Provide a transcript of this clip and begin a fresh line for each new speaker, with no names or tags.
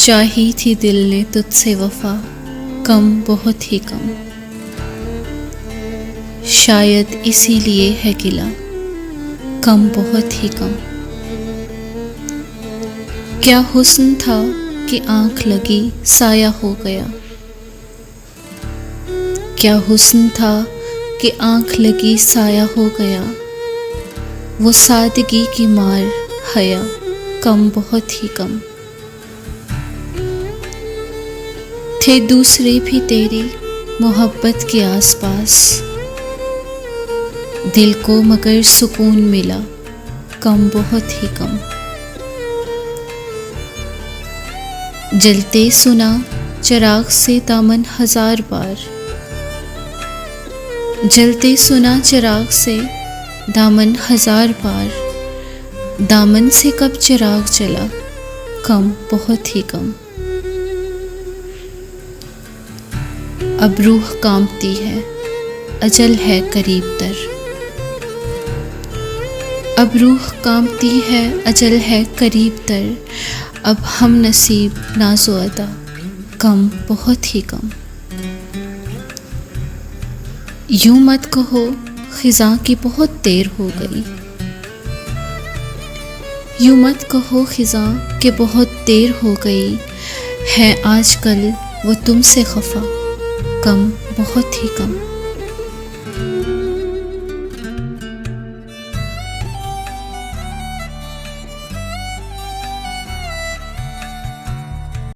चाही थी दिल ने तुझसे वफा, कम बहुत ही कम। शायद इसीलिए है गिला, कम बहुत ही कम। क्या हुस्न था कि आंख लगी साया हो गया। क्या हुस्न था कि आंख लगी साया हो गया। वो सादगी की मार हया, कम बहुत ही कम। थे दूसरे भी तेरी मोहब्बत के आसपास, दिल को मगर सुकून मिला, कम बहुत ही कम। जलते सुना चिराग से दामन हजार बार, जलते सुना चिराग से दामन हजार बार। दामन से कब चिराग जला, कम बहुत ही कम। अब रूह कांपती है, अजल है करीब तर। अब रूह कांपती है, अजल है करीब तर। अब हम नसीब नाज़ो अदा, कम बहुत ही कम। यूं मत कहो खिज़ां की बहुत देर हो गई। यूं मत कहो खिज़ां कि बहुत देर हो गई। है आजकल वो तुमसे खफा, कम बहुत ही कम।